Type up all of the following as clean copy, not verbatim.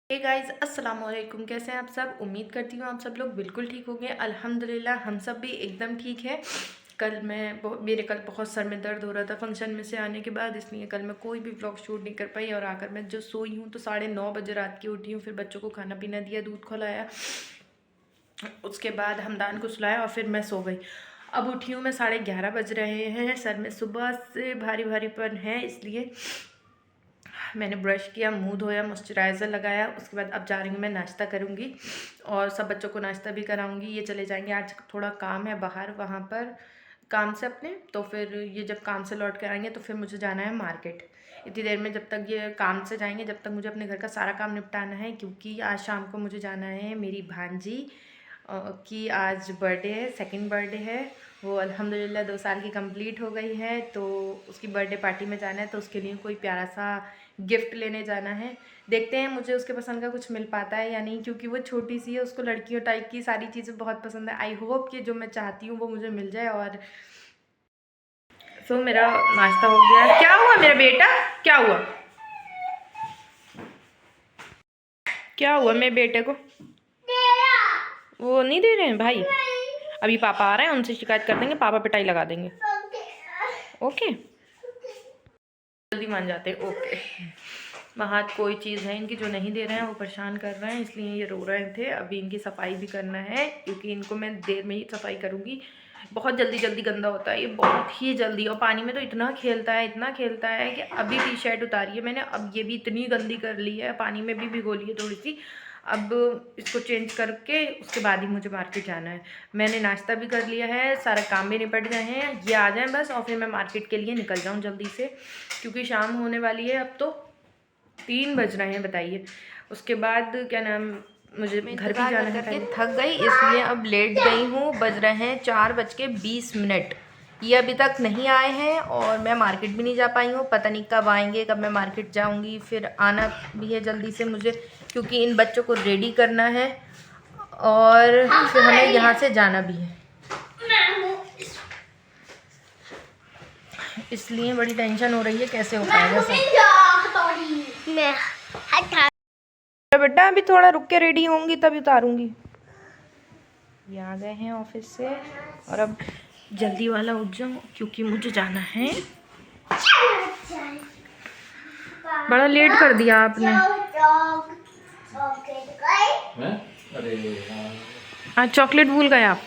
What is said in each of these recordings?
Hey guys अस्सलाम वालेकुम। कैसे हैं आप सब? उम्मीद करती हूँ आप सब लोग बिल्कुल ठीक होंगे। अल्हम्दुलिल्लाह हम सब भी एकदम ठीक है। मेरे कल बहुत सर में दर्द हो रहा था फंक्शन में से आने के बाद, इसलिए कल मैं कोई भी व्लॉग शूट नहीं कर पाई। और आकर मैं जो सोई हूँ तो 9:30 बजे रात की उठी हूँ। फिर बच्चों को खाना पीना दिया, दूध खिलाया, उसके बाद हमदान को सुलाया और फिर मैं सो गई। अब उठी हूँ मैं 11:30 बज रहे हैं। सर में सुबह से भारी भारीपन है, इसलिए मैंने ब्रश किया, मुंह धोया, मॉइस्चराइज़र लगाया। उसके बाद अब जा रही हूँ मैं नाश्ता करूँगी और सब बच्चों को नाश्ता भी कराऊँगी। ये चले जाएंगे, आज थोड़ा काम है बाहर, वहाँ पर काम से अपने, तो फिर ये जब काम से लौट कर आएंगे तो फिर मुझे जाना है मार्केट। इतनी देर में जब तक ये काम से जाएंगे जब तक मुझे अपने घर का सारा काम निपटाना है, क्योंकि आज शाम को मुझे जाना है मेरी भांजी की आज बर्थडे है, सेकंड बर्थडे है। वो अल्हम्दुलिल्लाह 2 साल की कंप्लीट हो गई है, तो उसकी बर्थडे पार्टी में जाना है। तो उसके लिए कोई प्यारा सा गिफ्ट लेने जाना है। देखते हैं मुझे उसके पसंद का कुछ मिल पाता है या नहीं, क्योंकि वो छोटी सी है, उसको लड़कियों टाइप की सारी चीज़ें बहुत पसंद है। आई होप कि जो मैं चाहती हूँ वो मुझे मिल जाए। और तो मेरा नाश्ता हो गया। क्या हुआ मेरा बेटा? क्या हुआ? क्या हुआ मेरे बेटे को? वो नहीं दे रहे हैं भाई। अभी पापा आ रहे हैं, उनसे शिकायत कर देंगे, पापा पिटाई लगा देंगे। ओके, जल्दी मान जाते हैं। ओके, वहाँ कोई चीज़ है इनकी जो नहीं दे रहे हैं, वो परेशान कर रहे हैं, इसलिए ये रो रहे थे। अभी इनकी सफाई भी करना है, क्योंकि इनको मैं देर में ही सफाई करूँगी। बहुत जल्दी जल्दी गंदा होता है ये, बहुत ही जल्दी। और पानी में तो इतना खेलता है, इतना खेलता है कि अभी टी शर्ट उतारी है मैंने, अब ये भी इतनी गंदी कर ली है, पानी में भी भिगो ली है थोड़ी सी। अब इसको चेंज करके उसके बाद ही मुझे मार्केट जाना है। मैंने नाश्ता भी कर लिया है, सारा काम भी निपट गए हैं, ये आ जाएं बस और फिर मैं मार्केट के लिए निकल जाऊं जल्दी से, क्योंकि शाम होने वाली है। अब तो 3 बज रहे हैं, बताइए। उसके बाद क्या नाम, मुझे घर भी जाना है। थक गई इसलिए अब लेट गई हूँ। बज रहे हैं 4:20। ये अभी तक नहीं आए हैं और मैं मार्केट भी नहीं जा पाई हूँ। पता नहीं कब आएंगे, कब मैं मार्केट जाऊँगी। फिर आना भी है जल्दी से मुझे, क्योंकि इन बच्चों को रेडी करना है और फिर हमें यहाँ से जाना भी है, इसलिए बड़ी टेंशन हो रही है कैसे हो पाएगा सब। बेटा अभी थोड़ा रुक के रेडी होंगी तभी उतारूंगी। ये आ गए हैं ऑफिस से और अब जल्दी वाला उठ जाऊं, क्योंकि मुझे जाना है। बड़ा लेट कर दिया आपने। आज चॉकलेट भूल गए आप।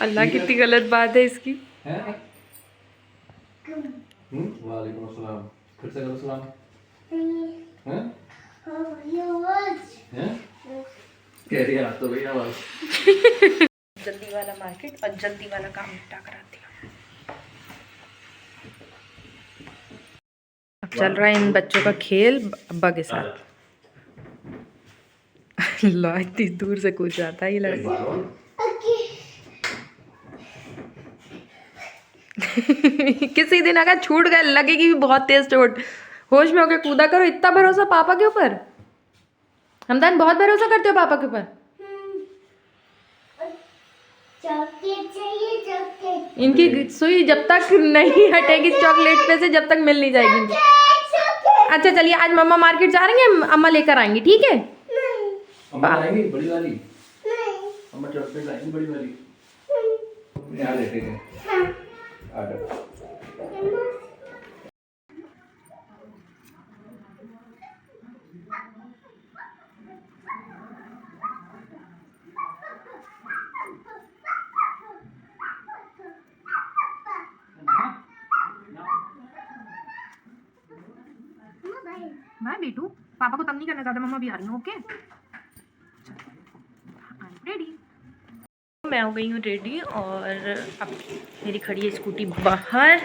अल्लाह कितनी गलत बात है इसकी। वालेकुम अस्सलाम। फिर से करो सलाम। हैं? हैं? कह रही है तो भैया आवाज। जल्दी वाला मार्केट और जल्दी वाला काम निपटा कर आती हूँ। अब चल रहा है इन बच्चों का खेल अब्बा के साथ। ला इतनी दूर से कूद जाता है ये लड़का। किसी दिन अगर छूट गए लगेगी भी बहुत तेज चोट। होश में होके कूदा करो। इतना भरोसा पापा के ऊपर? हमदान बहुत भरोसा करते हो पापा के ऊपर? इनकी सुई जब तक नहीं हटेगी चॉकलेट पे से, जब तक मिल नहीं जाएगी इनकी। अच्छा चलिए, आज मम्मा मार्केट जा रही हैं, अम्मा लेकर आएंगी, ठीक है? अम्मा लाएंगी बड़ी वाली। अम्मा चॉकलेट लाएंगी बड़ी वाली। यहाँ लेते हैं। आडर। मैं बेटू पापा को तंग नहीं करना ज़्यादा, मम्मा भी आ रही हूँ। Okay, ready. मैं हो गई हूँ रेडी और अब मेरी खड़ी है स्कूटी बाहर।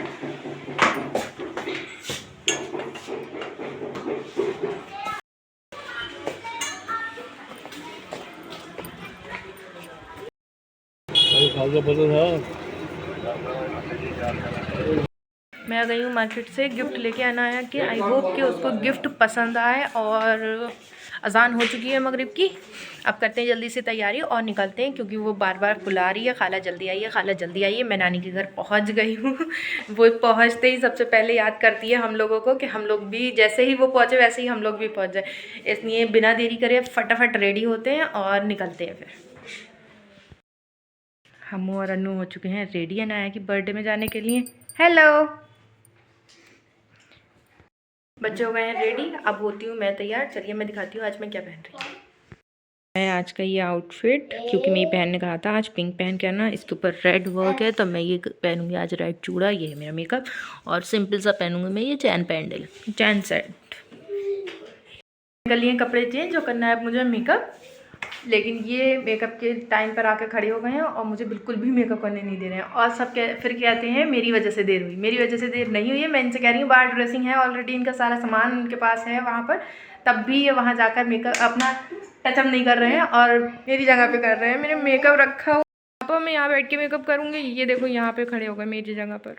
मैं गई हूँ मार्केट से गिफ्ट लेके आना है कि आई होप कि उसको गिफ्ट पसंद आए। और अज़ान हो चुकी है मगरिब की। अब करते हैं जल्दी से तैयारी और निकलते हैं, क्योंकि वो बार बार बुला रही है, खाला जल्दी आइए, खाला जल्दी आइए। मैं नानी के घर पहुंच गई हूँ। वो पहुंचते ही सबसे पहले याद करती है हम लोगों को कि हम लोग भी जैसे ही वो पहुँचे वैसे ही हम लोग भी पहुँच जाए। इसलिए बिना देरी करे फटाफट रेडी होते हैं और निकलते हैं। फिर हम और अनु हो चुके हैं रेडी अनाया की बर्थडे में जाने के लिए। हेलो, बच्चे हो गए हैं रेडी। अब होती हूँ मैं तैयार। चलिए मैं दिखाती हूँ आज मैं क्या पहन रही हूँ। मैं आज का ये आउटफिट, क्योंकि मेरी बहन ने कहा था आज पिंक पहन के आना, इसके ऊपर रेड वर्क है, तो मैं ये पहनूंगी आज रेड चूड़ा। ये है मेरा मेकअप। और सिंपल सा पहनूंगी मैं ये चैन पैंडल, चैन सेट। कर लिए कपड़े चेंज, जो करना है मुझे मेकअप। लेकिन ये मेकअप के टाइम पर आकर खड़े हो गए हैं और मुझे बिल्कुल भी मेकअप करने नहीं दे रहे हैं। और सब फिर कहते हैं मेरी वजह से देर हुई। मेरी वजह से देर नहीं हुई है। मैं इनसे कह रही हूँ बाहर ड्रेसिंग है ऑलरेडी, इनका सारा सामान उनके पास है वहाँ पर, तब भी ये वहाँ जाकर मेकअप अपना टचअप नहीं कर रहे हैं और मेरी जगह पे कर रहे हैं। मेरे मेकअप रखा हुआ, अब मैं यहाँ बैठ के मेकअप करूँगी। ये देखो यहाँ पे खड़े हो गए मेरी जगह पर।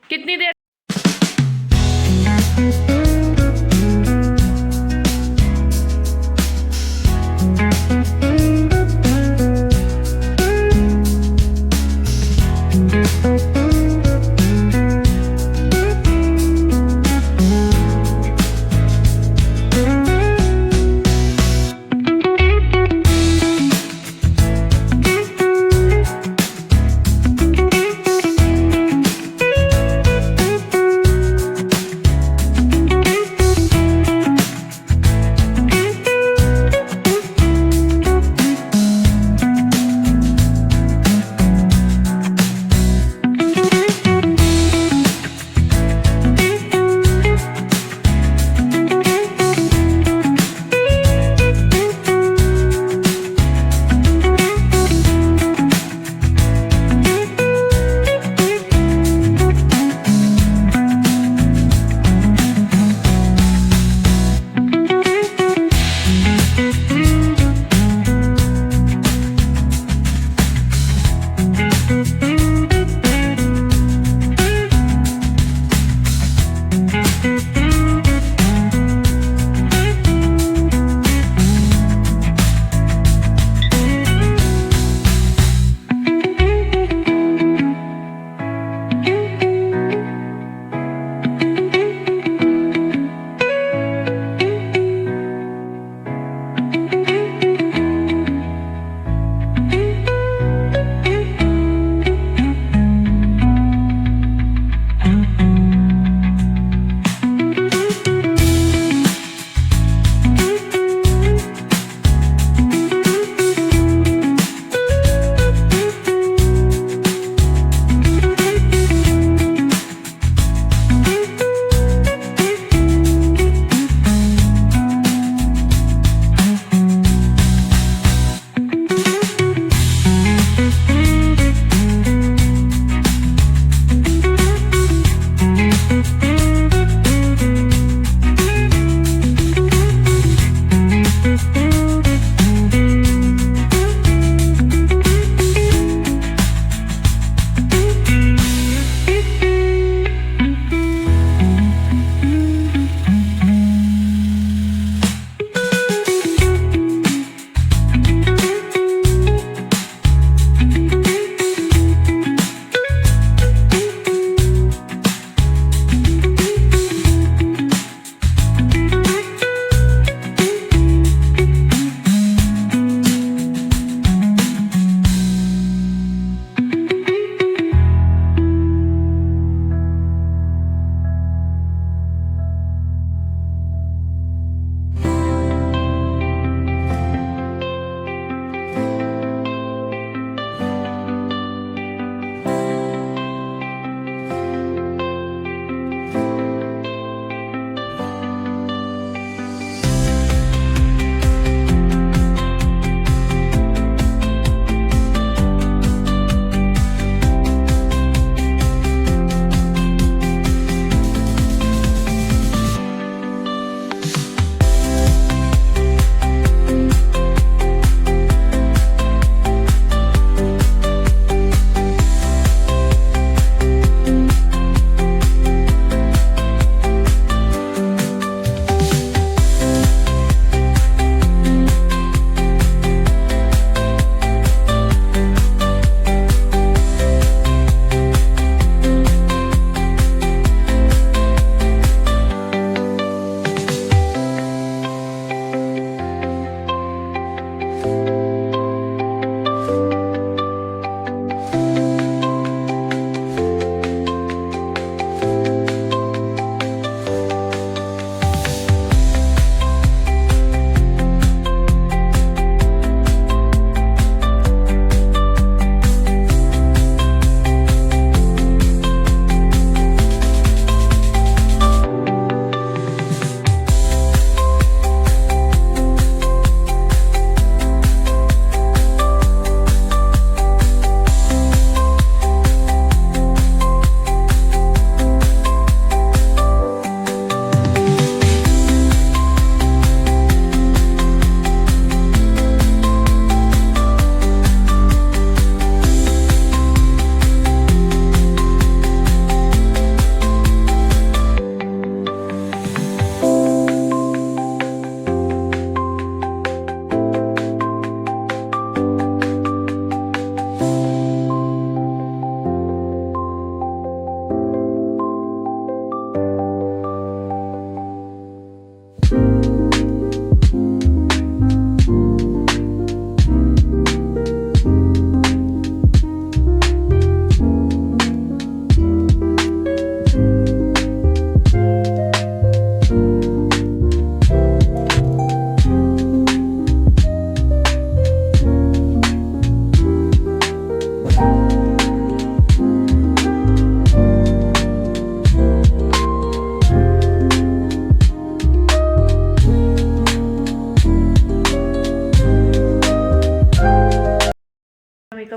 कितनी देर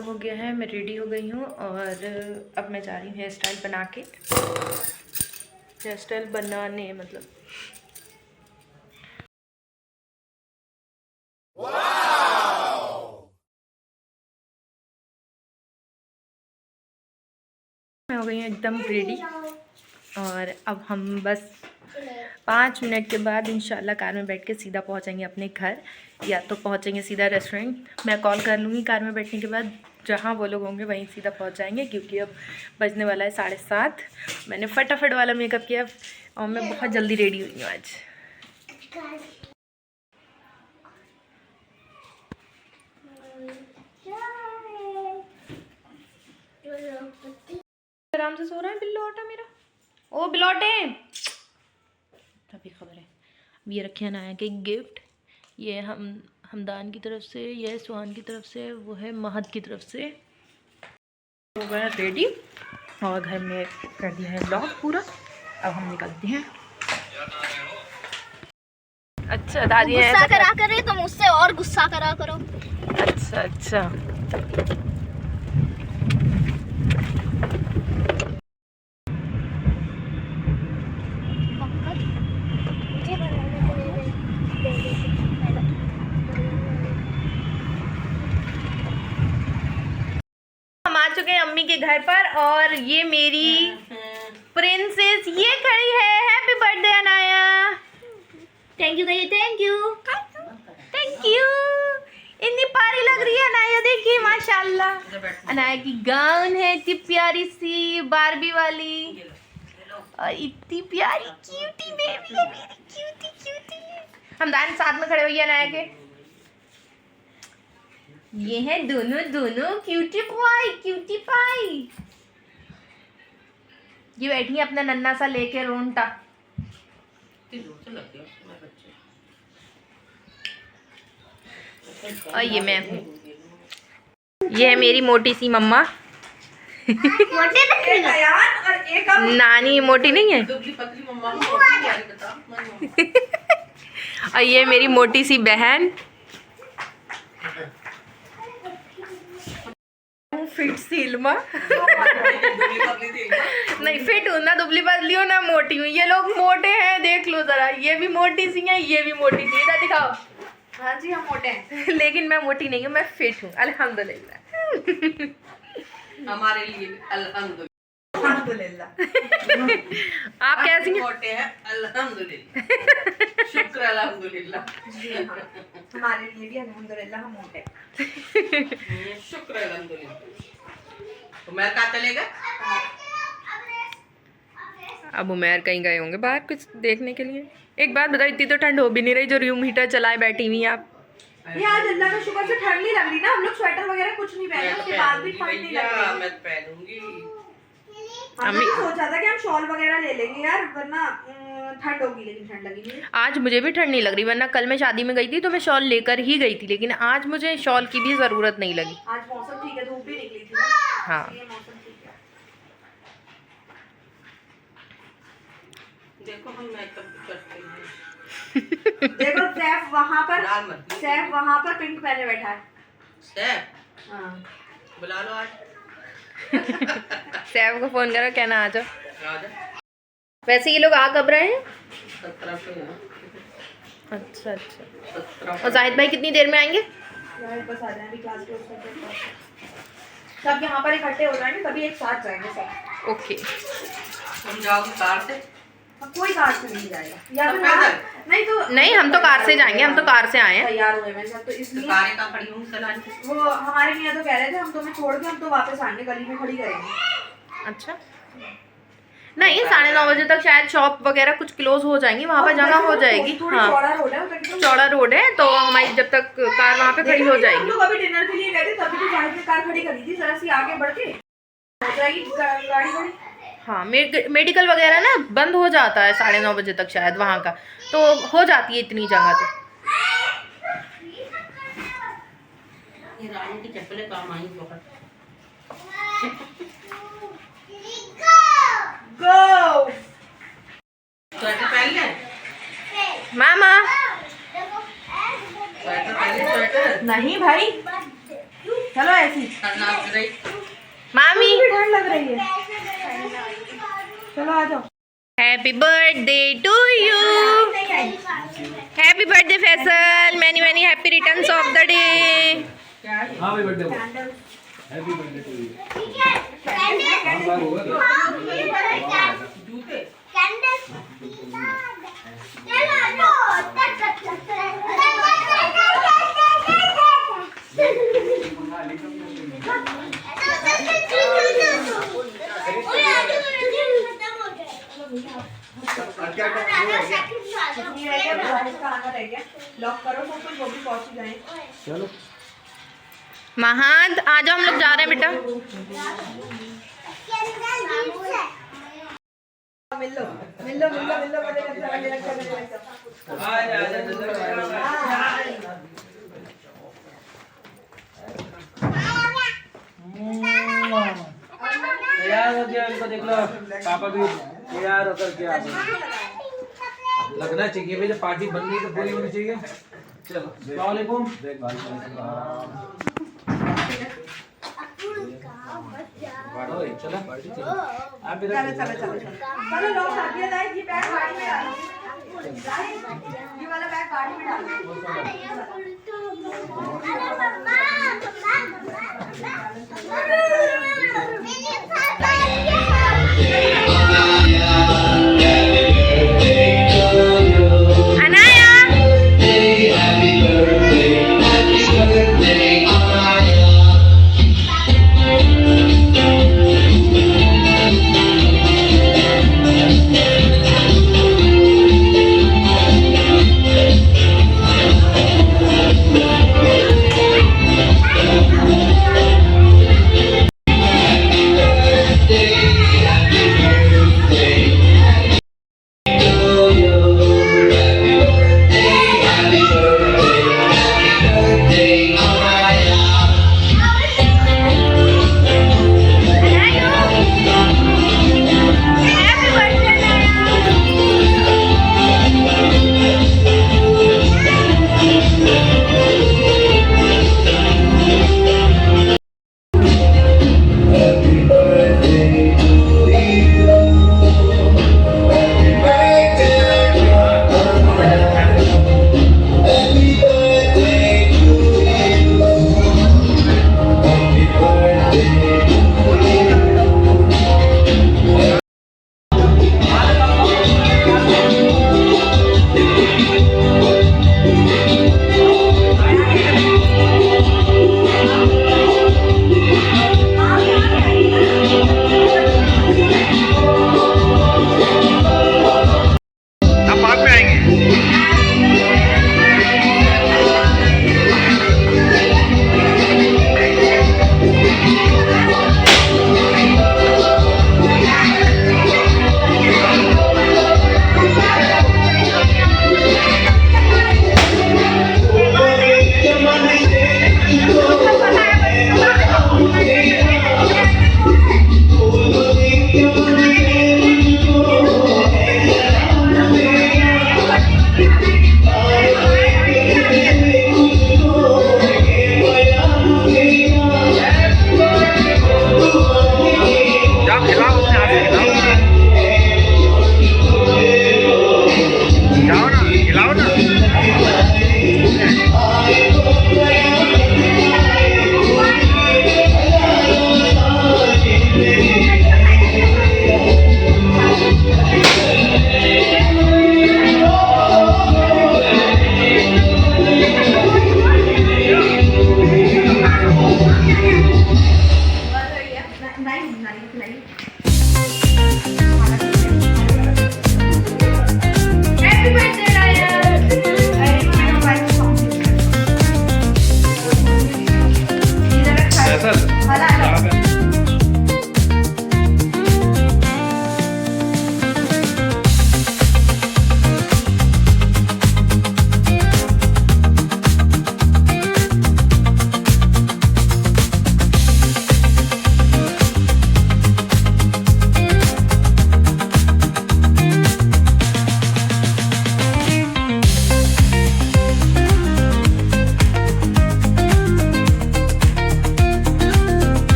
मेकअप हो गया है, मैं रेडी हो गई हूँ और अब मैं जा रही हूँ हेयर स्टाइल बना के, हेयर स्टाइल बनाने मतलब। मैं हो गई हूँ एकदम रेडी और अब हम बस 5 मिनट के बाद इंशाल्लाह कार में बैठ के सीधा पहुंचेंगे अपने घर, या तो पहुंचेंगे सीधा रेस्टोरेंट। मैं कॉल कर लूँगी कार में बैठने के बाद, जहाँ वो लोग होंगे वहीं सीधा पहुंच जाएंगे, क्योंकि अब बजने वाला है 7:30। मैंने फटाफट वाला मेकअप किया और मैं बहुत जल्दी रेडी हुई हूँ आज। आराम से सो रहा है बिल्लोटा मेरा। ओ बिल्लोटे, तभी खबर है। अब ये रखे अनाया के गिफ्ट, ये हमदान की तरफ से, ये सुहान की तरफ से, वो है महद की तरफ से। हो गया रेडी और घर में कर दिया है लॉक पूरा। अब हम निकलते हैं। अच्छा दादी गुस्सा करा करे तो मुझसे और गुस्सा करा करो। अच्छा अच्छा। हम आ चुके हैं अम्मी के घर पर और ये मेरी प्रिंसेस ये खड़ी है। Happy birthday Anaya. Thank you भैया, थैंक यू थैंक यू। इतनी प्यारी लग रही है अनाया, देखिए माशाल्लाह। अनाया की गाउन है इतनी प्यारी सी बारबी वाली, और इतनी प्यारी क्यूटी बेबी है मेरी, क्यूटी क्यूटी। हमदान साथ में खड़े हुए अनाया के, ये है दोनों दोनों क्यूटी पाई, क्यूटी पाई। ये बैठी है अपना नन्ना सा लेके रोंटा। और ये मैं हूँ, ये है मेरी मोटी सी मम्मा। मोटे नानी मोटी नहीं है। और ये मेरी मोटी सी बहन। फिट सी इल्मा। नहीं फिट हूँ ना, दुबली पतली हूँ ना मोटी हूँ। ये लोग मोटे हैं, देख लो जरा, ये भी मोटी सी है, ये भी मोटी सी। इधर दिखाओ। हाँ जी हम मोटे हैं। लेकिन मैं मोटी नहीं हूँ, मैं फिट हूँ अल्हम्दुलिल्लाह। हमारे लिए अल्हम्दुलिल्लाह। आप कैसी हैं? मोटे हैं अल्हम्दुलिल्लाह। शुक्र अल्हम्दुलिल्लाह। हमारे लिए भी अल्हम्दुलिल्लाह हम मोटे हैं। शुक्र अल्हम्दुलिल्लाह। तो मैं कहाँ चलेगा? अब उमर कहीं गए होंगे बाहर कुछ देखने के लिए। एक बात बताओ, इतनी तो ठंड हो भी नहीं रही जो रूम हीटर चलाए बैठी हुई आप। ये आज अल्लाह का शुक्र से ठंड नहीं लग रही ना, हम लोग स्वेटर वगैरह कुछ नहीं पहने, उसके बाद भी ठंड नहीं लग रही। मैं पहनूंगी। हमने सोचा था कि हम शॉल वगैरह ले लेंगे यार, वरना ठंड होगी, लेकिन ठंड लगी नहीं। आज मुझे भी ठंड नहीं लग रही, वरना कल मैं शादी में गई थी तो मैं शॉल लेकर ही गई थी, लेकिन आज मुझे शॉल की भी ज़रूरत नहीं लगी। आज मौसम ठीक है, धूप भी निकली थी ना। हाँ ये मौसम ठीक है। देखो हम मेकअप करते हैं। देखो सैफ वहाँ पर पिंक पहने बैठा है। सैफ? हाँ। बुला लो आज। सैफ को फोन करो, कहना आ जाओ। वैसे ये लोग आ कब रहे हैं? 17 पे है। अच्छा अच्छा। और जाहिद भाई कितनी देर में आएंगे? यार बस आ जाएंगे, क्लास क्लोज करके सब यहाँ पर इकट्ठे हो जाएंगे, तभी एक साथ जाएंगे सब। ओके। हम जाओगे कार से? कोई कार से नहीं जाएगा, या फिर नहीं तो नहीं, हम तो कार से जाएंगे, हम तो कार से आए हैं। तैयार हुए मैं सब, तो इसलिए कारें कहाँ खड़ी होंगी? वो हमारे मियाँ तो कह रहे थे हम तुम्हें छोड़ के हम तो वापस आएंगे, गली में खड़ी करेंगे। अच्छा, नहीं 9:30 बजे तक शायद शॉप वगैरह कुछ क्लोज हो जाएंगी, वहाँ पर जगह हो जाएगी। हाँ चौड़ा रोड है, तो हमारी जब तक कार वहाँ पे खड़ी हो जाएगी। हम लोग अभी डिनर के लिए गए थे, तभी तो जाहिद ने कार खड़ी करी थी, जरा सी आगे बढ़ के हो जाएगी गाड़ी बड़ी। हाँ मेडिकल वगैरह ना बंद हो जाता है 9:30 बजे तक शायद वहाँ का, तो हो जाती है इतनी जगह। तो ये रानी की चप्पलें काम आई बहुत। गो स्वेटर पहन ले मामा। स्वेटर पहन ले स्वेटर। नहीं भाई चलो ऐसी मामी भी ठंड लग रही है। चलो आ जाओ। Happy birthday to you, happy birthday Faisal, many many happy returns of the day. हाँ भाई birthday happy birthday to you. Lock करो तो वो भी पहुंच जाए। चलो महंत आ जाओ, हम लोग जा रहे हैं बेटा। मिल लो मिल लो मिल लो मिल लो बड़े लगता है तैयार हो गया, इनको देख लो पापा भी तैयार होकर के आ गए। लगना चाहिए भाई, जब पार्टी बन गई तो पूरी होनी चाहिए। चलो अस्सलाम वालेकुम। चलो पार्टी चलो आप भी चलो चलो चलो चलो लॉक कर दिया जाए। ये बैग गाड़ी में डालो, ये वाला बैग गाड़ी में डालो। अनाया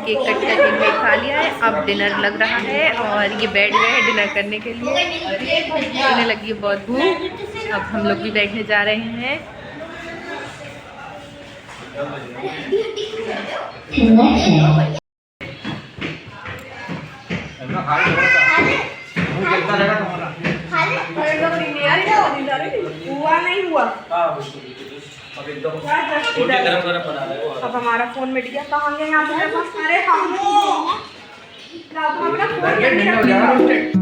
केक कट करके केक खा लिया है। अब डिनर लग रहा है और ये बैठ गए हैं डिनर करने के लिए। उन्हें लगी है बहुत भूख। अब हम लोग भी बैठने जा रहे हैं। हुआ नहीं हुआ। अब हमारा फोन मिट गया। कहाँ गए यहाँ पे? अरे हम अपना फोन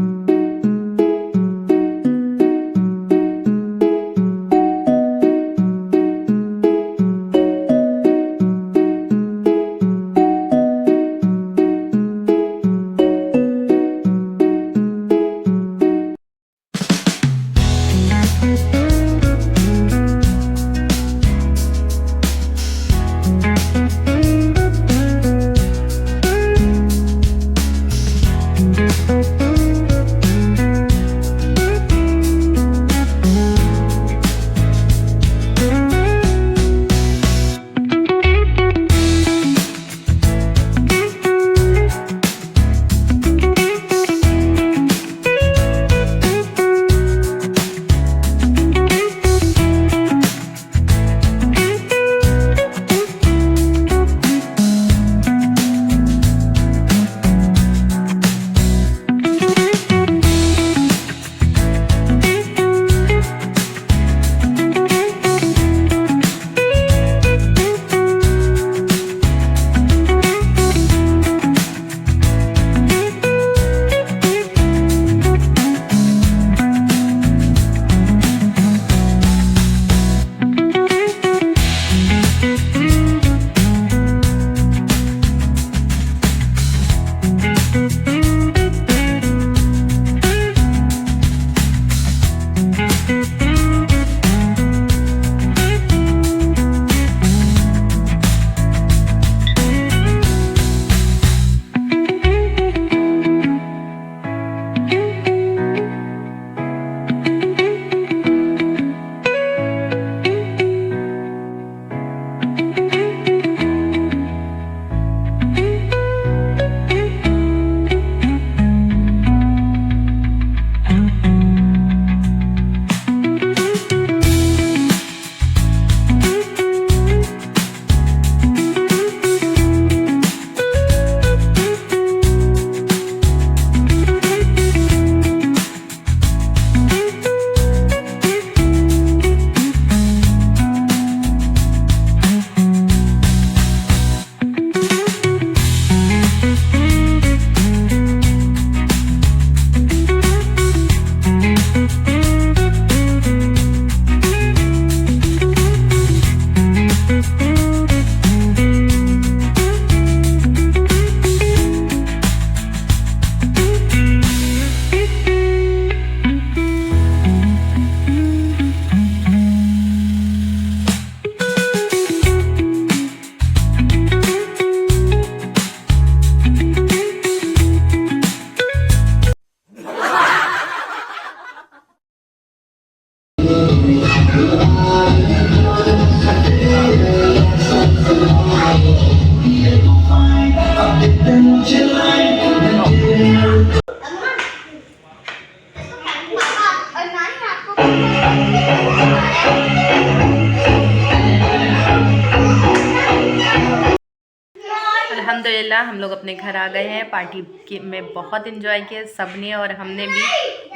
अल्हम्दुलिल्लाह हम लोग अपने घर आ गए हैं। पार्टी में बहुत इन्जॉय किया सबने और हमने भी।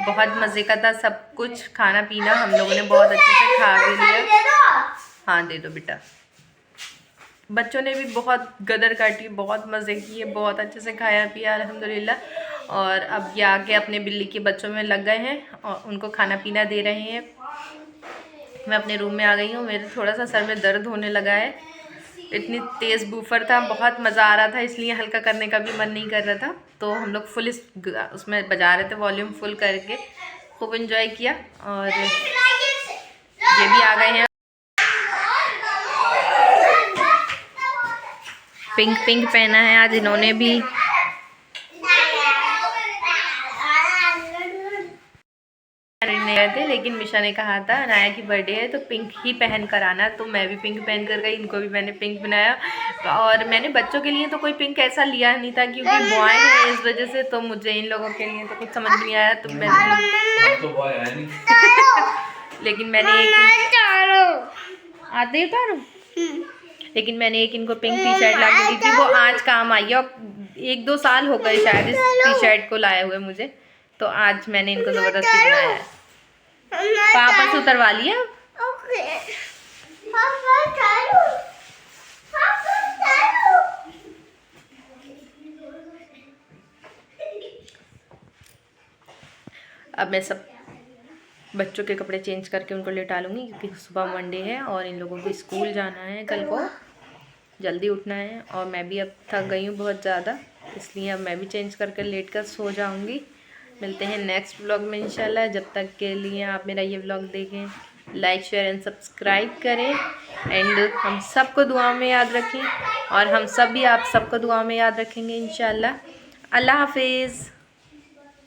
बहुत मज़े का था सब कुछ। खाना पीना हम लोगों ने बहुत अच्छे से खा भी लिया। हाँ दे दो बेटा। बच्चों ने भी बहुत गदर काटी, बहुत मज़े किए, बहुत अच्छे से खाया पिया अल्हम्दुलिल्लाह। और अब ये आके अपने बिल्ली के बच्चों में लग गए हैं और उनको खाना पीना दे रहे हैं। मैं अपने रूम में आ गई हूँ। मेरे थोड़ा सा सर में दर्द होने लगा है। इतनी तेज़ बूफर था, बहुत मज़ा आ रहा था, इसलिए हल्का करने का भी मन नहीं कर रहा था। तो हम लोग फुल उसमें बजा रहे थे, वॉल्यूम फुल करके खूब इन्जॉय किया। और ये भी आ गए हैं। पिंक पिंक पहना है आज इन्होंने भी। गए थे, लेकिन मिशा ने कहा था अनाया की बर्थडे है तो पिंक ही पहन कर आना, तो मैं भी पिंक पहन कर गई। इनको भी मैंने पिंक बनाया, और मैंने बच्चों के लिए तो कोई पिंक ऐसा लिया नहीं था क्योंकि बॉय है इस वजह से, तो मुझे इन लोगों के लिए तो कुछ समझ नहीं आया, तो मैंने लेकिन मैंने आते ही लेकिन मैंने एक इनको पिंक टी शर्ट ला के दी थी, वो आज काम आई है। और 1-2 साल हो गए शायद इस टी शर्ट को लाए हुए मुझे, तो आज मैंने इनको ज़बरदस्ती बनाया है। पापा से उतरवा लिया। अब मैं सब बच्चों के कपड़े चेंज करके उनको लेटा लूँगी, क्योंकि सुबह मंडे है और इन लोगों को स्कूल जाना है, कल को जल्दी उठना है। और मैं भी अब थक गई हूँ बहुत ज़्यादा, इसलिए अब मैं भी चेंज करके लेट कर सो जाऊँगी। मिलते हैं नेक्स्ट व्लॉग में इंशाल्लाह। जब तक के लिए आप मेरा ये व्लॉग देखें, लाइक शेयर एंड सब्सक्राइब करें, एंड हम सबको दुआ में याद रखें, और हम सब भी आप सबको दुआ में याद रखेंगे इंशाल्लाह। अल्लाह हाफिज़।